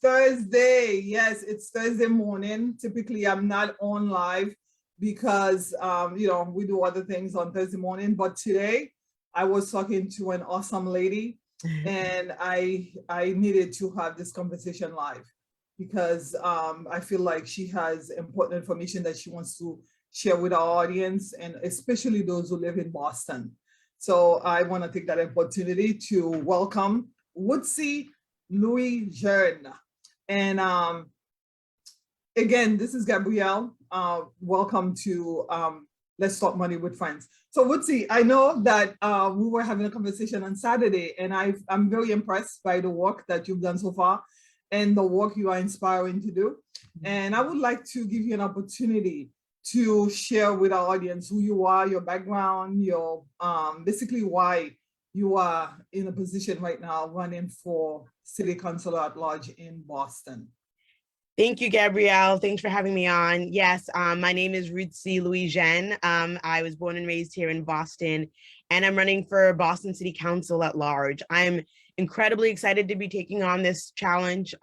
Thursday. Yes, it's Thursday morning. Typically, I'm not on live because we do other things on Thursday morning. But today, I was talking to an awesome lady, and I needed to have this conversation live because I feel like she has important information that she wants to share with our audience, and especially those who live in Boston. So I want to take that opportunity to welcome RUTHZEE LOUIJEUNE. And again, this is Gabrielle. Welcome to Let's Talk Money with Friends. So RUTHZEE, I know that we were having a conversation on Saturday, and I'm very impressed by the work that you've done so far and the work you are inspiring to do. And I would like to give you an opportunity to share with our audience who you are, your background, your basically why you are in a position right now running for City Councilor at Large in Boston. Thank you, Gabrielle. Thanks for having me on. Yes, my name is RUTHZEE LOUIJEUNE. I was born and raised here in Boston, and I'm running for Boston City Council at Large. I'm incredibly excited to be taking on this challenge.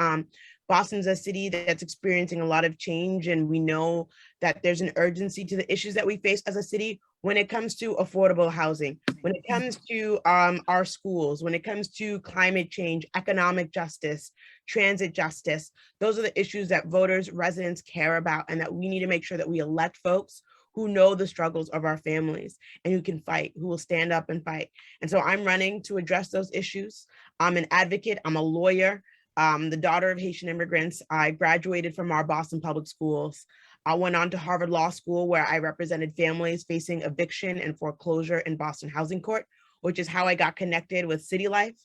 Boston's a city that's experiencing a lot of change, and we know that there's an urgency to the issues that we face as a city when it comes to affordable housing, when it comes to our schools, when it comes to climate change, economic justice, transit justice. Those are the issues that voters, residents care about, and that we need to make sure that we elect folks who know the struggles of our families and who can fight, who will stand up and fight. And so I'm running to address those issues. I'm an advocate, I'm a lawyer. The daughter of Haitian immigrants. I graduated from our Boston public schools. I went on to Harvard Law School, where I represented families facing eviction and foreclosure in Boston Housing Court, which is how I got connected with city life.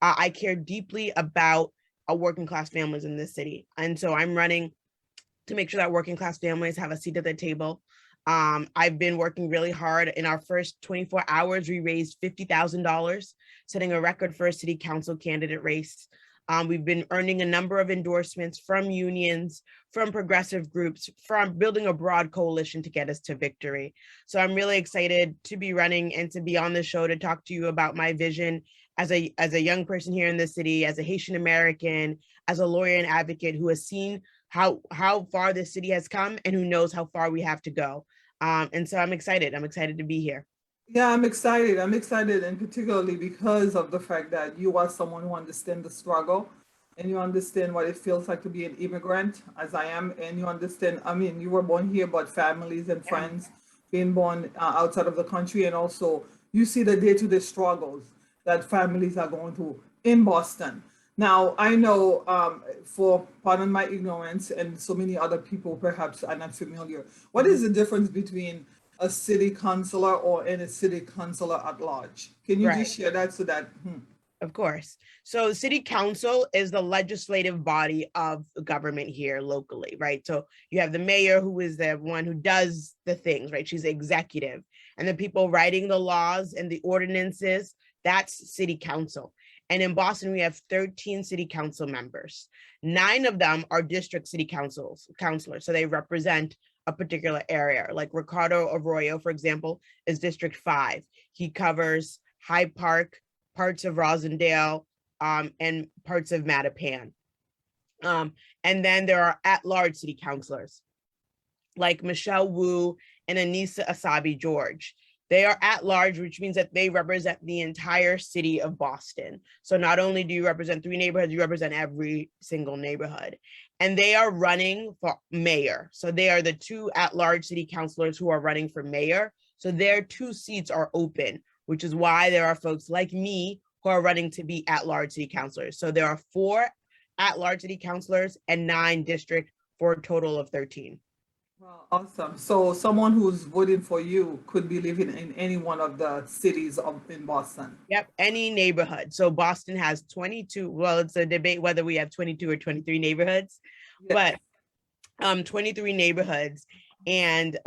I care deeply about working class families in this city. And so I'm running to make sure that working class families have a seat at the table. I've been working really hard. In our first 24 hours, we raised $50,000, setting a record for a city council candidate race. We've been earning a number of endorsements from unions, from progressive groups, from building a broad coalition to get us to victory. So I'm really excited to be running and to be on the show to talk to you about my vision as a young person here in the city, as a Haitian American, as a lawyer and advocate who has seen how far this city has come and who knows how far we have to go. And so I'm excited to be here. Yeah, I'm excited. I'm excited, and particularly because of the fact that you are someone who understands the struggle and you understand what it feels like to be an immigrant, as I am, and you understand, I mean, you were born here, but families and friends being born outside of the country, and also you see the day-to-day struggles that families are going through in Boston. Now, I know, pardon my ignorance, and so many other people perhaps are not familiar, what is the difference between a city councilor or in a city councilor at large? Can you just share that so that? Of course. So city council is the legislative body of government here locally, right? So you have the mayor, who is the one who does the things, right? She's the executive, and the people writing the laws and the ordinances, that's city council. And in Boston, we have 13 city council members. 9 of them are district city councilors. So they represent a particular area. Like Ricardo Arroyo, for example, is District 5. He covers Hyde Park, parts of Rosendale, and parts of Mattapan. And then there are at-large city councilors, like Michelle Wu and Anissa Asabi George. They are at large, which means that they represent the entire city of Boston. So not only do you represent 3 neighborhoods, you represent every single neighborhood. And they are running for mayor. So they are the 2 at-large city councilors who are running for mayor. So their 2 seats are open, which is why there are folks like me who are running to be at-large city councilors. So there are 4 at-large city councilors and 9 district for a total of 13. Well, awesome. So someone who's voting for you could be living in any one of the cities in Boston. Yep, any neighborhood. So Boston has 22, well, it's a debate whether we have 22 or 23 neighborhoods, yes. But 23 neighborhoods. And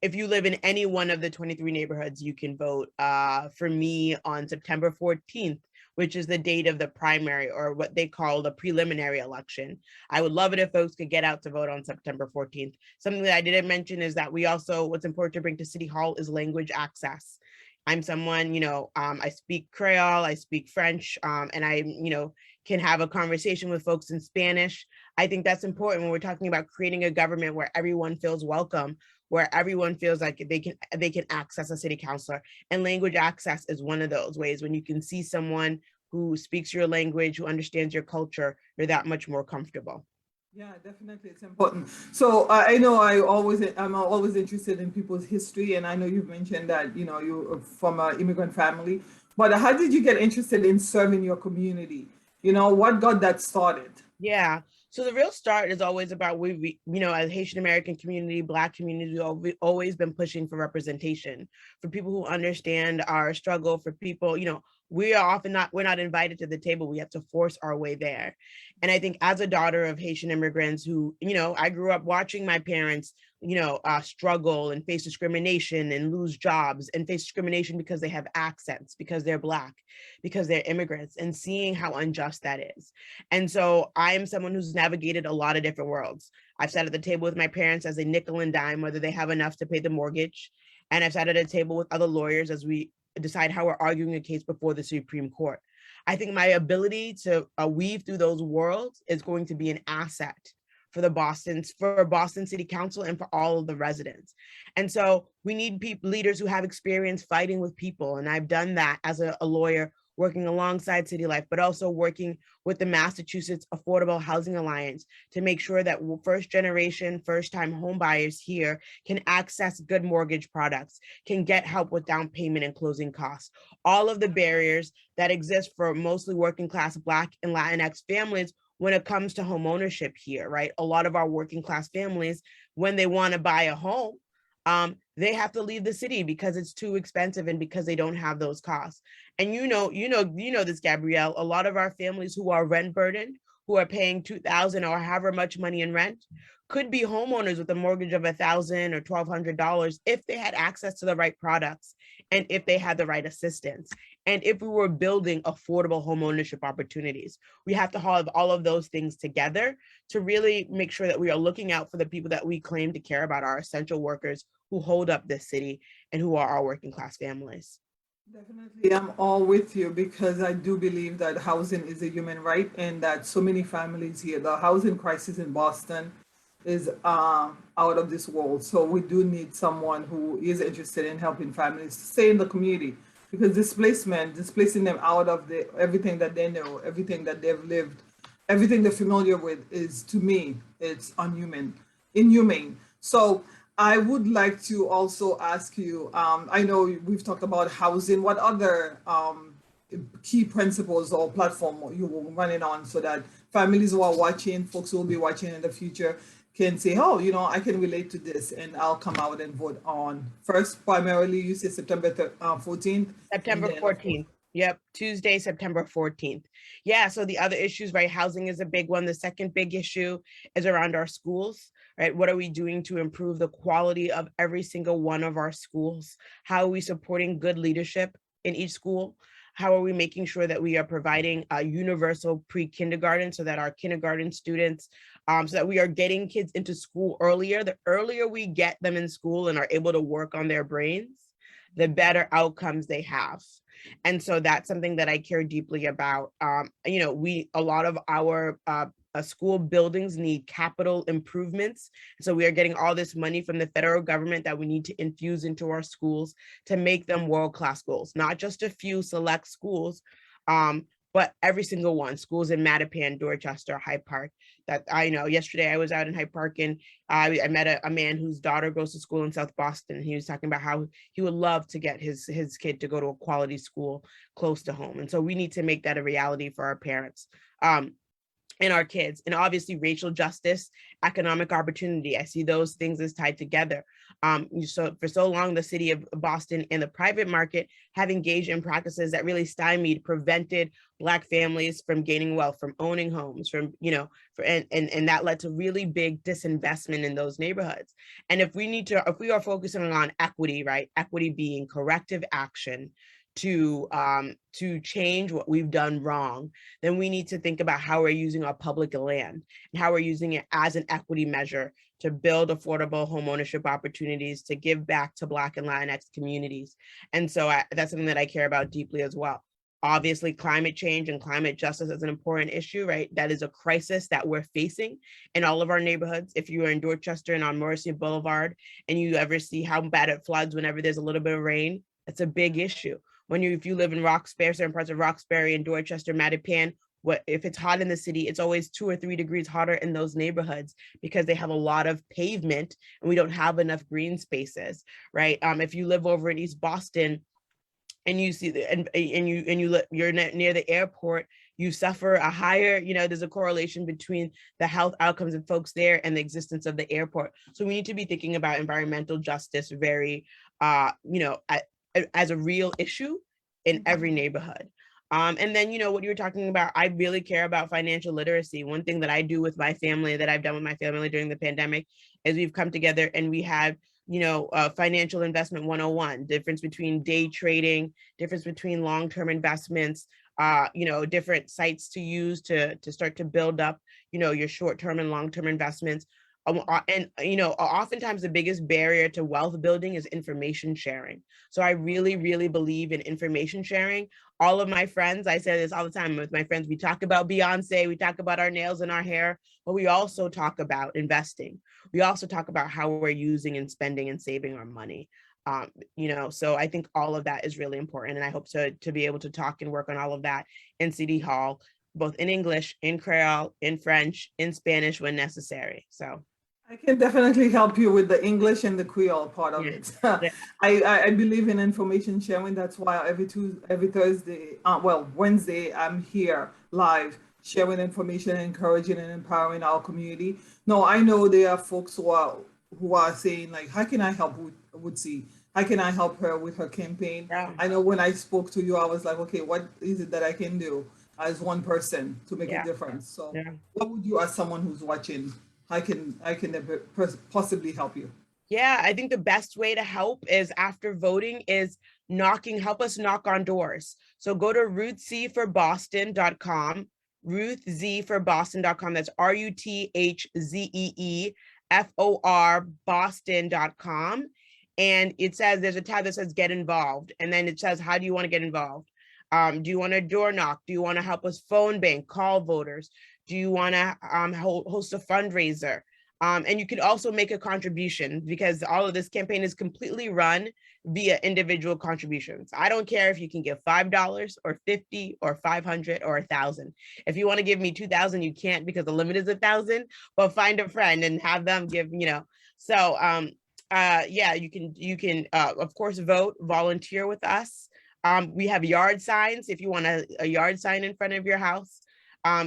if you live in any one of the 23 neighborhoods, you can vote for me on September 14th, which is the date of the primary, or what they call the preliminary election. I would love it if folks could get out to vote on September 14th. Something that I didn't mention is that we also, what's important to bring to City Hall is language access. I'm someone, I speak Creole, I speak French, and I, can have a conversation with folks in Spanish. I think that's important when we're talking about creating a government where everyone feels welcome, where everyone feels like they can access a city councilor. And language access is one of those ways. When you can see someone who speaks your language, who understands your culture, you're that much more comfortable. Yeah, definitely, it's important. So I know I'm always interested in people's history, and I know you've mentioned that you're from an immigrant family. But how did you get interested in serving your community? What got that started? Yeah. So the real start is always about as Haitian American community, Black community, we've always been pushing for representation, for people who understand our struggle, for people, we're not invited to the table. We have to force our way there. And I think as a daughter of Haitian immigrants who, I grew up watching my parents, struggle and face discrimination and lose jobs and face discrimination because they have accents, because they're Black, because they're immigrants, and seeing how unjust that is. And so I am someone who's navigated a lot of different worlds. I've sat at the table with my parents as a nickel and dime, whether they have enough to pay the mortgage. And I've sat at a table with other lawyers as we decide how we're arguing a case before the Supreme Court. I think my ability to weave through those worlds is going to be an asset for Boston City Council and for all of the residents. And so we need leaders who have experience fighting with people. And I've done that as a lawyer, working alongside City Life, but also working with the Massachusetts Affordable Housing Alliance to make sure that first generation, first time home buyers here can access good mortgage products, can get help with down payment and closing costs. All of the barriers that exist for mostly working class Black and Latinx families when it comes to home ownership here, right? A lot of our working class families, when they want to buy a home, they have to leave the city because it's too expensive and because they don't have those costs. And you know this, Gabrielle, a lot of our families who are rent burdened, who are paying $2,000 or however much money in rent, could be homeowners with a mortgage of $1,000 or $1,200 if they had access to the right products and if they had the right assistance. And if we were building affordable homeownership opportunities, we have to have all of those things together to really make sure that we are looking out for the people that we claim to care about, our essential workers who hold up this city and who are our working class families. Definitely, I'm all with you because I do believe that housing is a human right and that so many families here, the housing crisis in Boston is out of this world. So we do need someone who is interested in helping families stay in the community because displacing them out of everything that they know, everything that they've lived, everything they're familiar with is, to me, it's inhumane. So I would like to also ask you, I know we've talked about housing. What other key principles or platform you will running on so that families who are watching, folks who will be watching in the future can say, oh, I can relate to this and I'll come out and vote on. First, primarily, you say September 14th. September 14th. Yep, Tuesday, September 14th. Yeah, so the other issues, right? Housing is a big one. The second big issue is around our schools, right? What are we doing to improve the quality of every single one of our schools? How are we supporting good leadership in each school? How are we making sure that we are providing a universal pre-kindergarten so that our kindergarten students, so that we are getting kids into school earlier? The earlier we get them in school and are able to work on their brains, the better outcomes they have. And so that's something that I care deeply about. A lot of our school buildings need capital improvements. So we are getting all this money from the federal government that we need to infuse into our schools to make them world-class schools, not just a few select schools, but every single one, schools in Mattapan, Dorchester, Hyde Park. That I know. Yesterday I was out in Hyde Park and I met a man whose daughter goes to school in South Boston. He was talking about how he would love to get his kid to go to a quality school close to home. And so we need to make that a reality for our parents. And our kids, and obviously racial justice, economic opportunity. I see those things as tied together. So for so long, the city of Boston and the private market have engaged in practices that really prevented Black families from gaining wealth, from owning homes, and that led to really big disinvestment in those neighborhoods. And if we are focusing on equity, right? Equity being corrective action to change what we've done wrong, then we need to think about how we're using our public land and how we're using it as an equity measure to build affordable homeownership opportunities, to give back to Black and Latinx communities. And so that's something that I care about deeply as well. Obviously, climate change and climate justice is an important issue, right? That is a crisis that we're facing in all of our neighborhoods. If you are in Dorchester and on Morrissey Boulevard and you ever see how bad it floods whenever there's a little bit of rain, it's a big issue. If you live in Roxbury, certain parts of Roxbury and Dorchester, Mattapan, if it's hot in the city, it's always 2 or 3 degrees hotter in those neighborhoods because they have a lot of pavement and we don't have enough green spaces, right? If you live over in East Boston and you see you're near the airport, you suffer a higher, there's a correlation between the health outcomes of folks there and the existence of the airport. So we need to be thinking about environmental justice very, as a real issue in every neighborhood. And then, what you were talking about, I really care about financial literacy. One thing that I do with my family, that I've done with my family during the pandemic, is we've come together and we have, financial investment 101, difference between day trading, difference between long-term investments, different sites to use to start to build up, your short-term and long-term investments. And oftentimes the biggest barrier to wealth building is information sharing. So I really, really believe in information sharing. All of my friends, I say this all the time with my friends, we talk about Beyonce, we talk about our nails and our hair, but we also talk about investing. We also talk about how we're using and spending and saving our money. So I think all of that is really important. And I hope to be able to talk and work on all of that in City Hall, both in English, in Creole, in French, in Spanish when necessary. So I can definitely help you with the English and the Creole part of it. Yeah. I believe in information sharing. That's why every Thursday, Wednesday, I'm here live sharing information, encouraging and empowering our community. No, I know there are folks who are saying like, how can I help RUTHZEE? How can I help her with her campaign? Yeah. I know when I spoke to you, I was like, okay, what is it that I can do as one person to make a difference? So what would you, as someone who's watching, I can possibly help you? Yeah, I think the best way to help is after voting is help us knock on doors. So go to ruthzeeforboston.com, ruthzeeforboston.com. That's RUTHZEEFOR Boston.com. And it says, there's a tab that says get involved. And then it says, how do you want to get involved? Do you want to door knock? Do you want to help us phone bank, call voters? Do you want to host a fundraiser? And you could also make a contribution because all of this campaign is completely run via individual contributions. I don't care if you can give $5 or $50 or $500 or $1,000. If you want to give me $2,000, you can't because the limit is $1,000, but find a friend and have them give, So you can of course vote, volunteer with us. We have yard signs. If you want a yard sign in front of your house,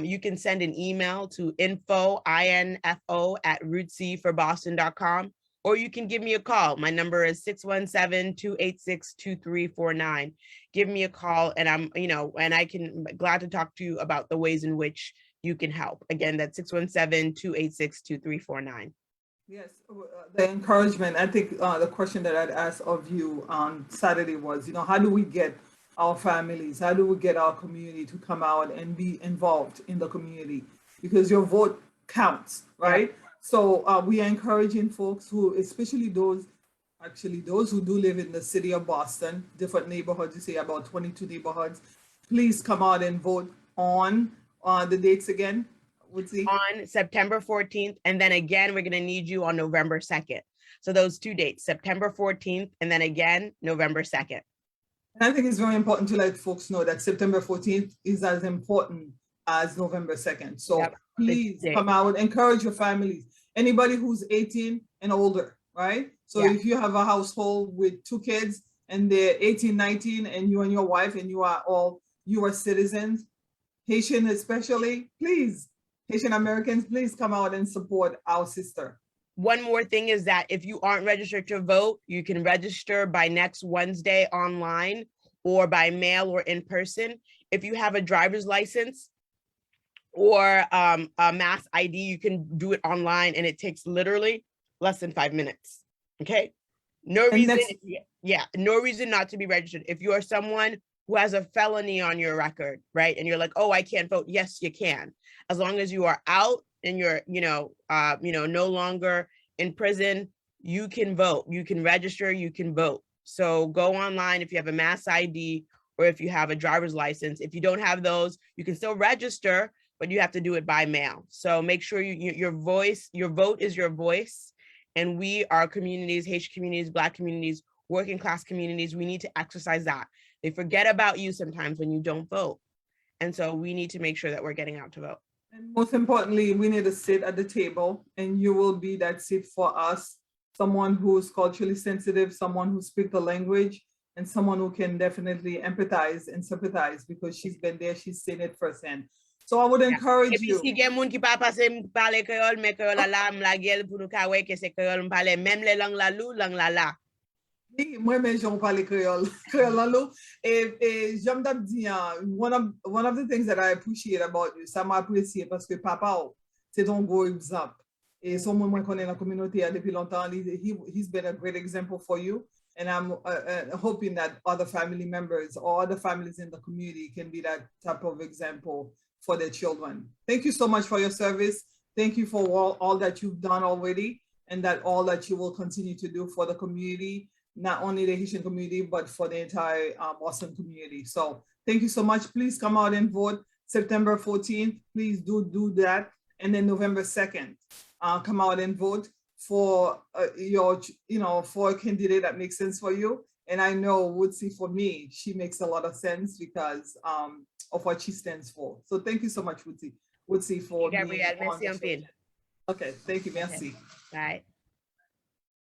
you can send an email to info@ruthzeeforboston.com, or you can give me a call. My number is 617-286-2349. Give me a call and and I can glad to talk to you about the ways in which you can help. Again, that's 617-286-2349. Yes, the encouragement. I think the question that I'd asked of you on Saturday was, how do we get our families, how do we get our community to come out and be involved in the community? Because your vote counts, right? Yeah. So we are encouraging folks who, especially those who do live in the city of Boston, different neighborhoods, you say about 22 neighborhoods, please come out and vote on the dates again. On September 14th, and then again, we're going to need you on November 2nd. So those 2 dates, September 14th, and then again, November 2nd. And I think it's very important to let folks know that September 14th is as important as November 2nd. So please come out, encourage your families, anybody who's 18 and older, right? So if you have a household with 2 kids and they're 18, 19, and you and your wife and you are all US citizens, Haitian especially, please, Haitian Americans, please come out and support our sister. One more thing is that if you aren't registered to vote, you can register by next Wednesday online or by mail or in person. If you have a driver's license or a mass ID, you can do it online and it takes literally less than 5 minutes. Okay. No reason not to be registered. If you are someone who has a felony on your record, right? And you're like, oh, I can't vote. Yes, you can. As long as you are out and you're, no longer in prison, you can vote, you can register, you can vote. So go online if you have a mass ID or if you have a driver's license. If you don't have those, you can still register, but you have to do it by mail. So make sure your vote is your voice. And we, our communities, Haitian communities, Black communities, working class communities, we need to exercise that. They forget about you sometimes when you don't vote. And so we need to make sure that we're getting out to vote. And most importantly, we need to sit at the table, and you will be that seat for us, someone who's culturally sensitive, someone who speaks the language, and someone who can definitely empathize and sympathize because she's been there, she's seen it firsthand. So I would encourage you. Si gen moun ki pa pase pale kreol, me kreol la la, m la gel pou nou ka we ke se kreol m pale, même le lang la lou, lang la la. Moi-même, j'en parle créole, j'aime dire, one of the things that I appreciate about you, ça m'a apprécié parce que papa, c'est ton gros exemple. Et son moi connaît la communauté depuis longtemps, he's been a great example for you. And I'm hoping that other family members or other families in the community can be that type of example for their children. Thank you so much for your service. Thank you for all that you've done already, and that all that you will continue to do for the community, not only the Haitian community, but for the entire Boston community. So thank you so much. Please come out and vote September 14th. Please do that. And then November 2nd, come out and vote for for a candidate that makes sense for you. And I know RUTHZEE, for me, she makes a lot of sense because of what she stands for. So thank you so much, RUTHZEE, for Gabrielle, merci un peu. Okay, thank you, merci. Bye.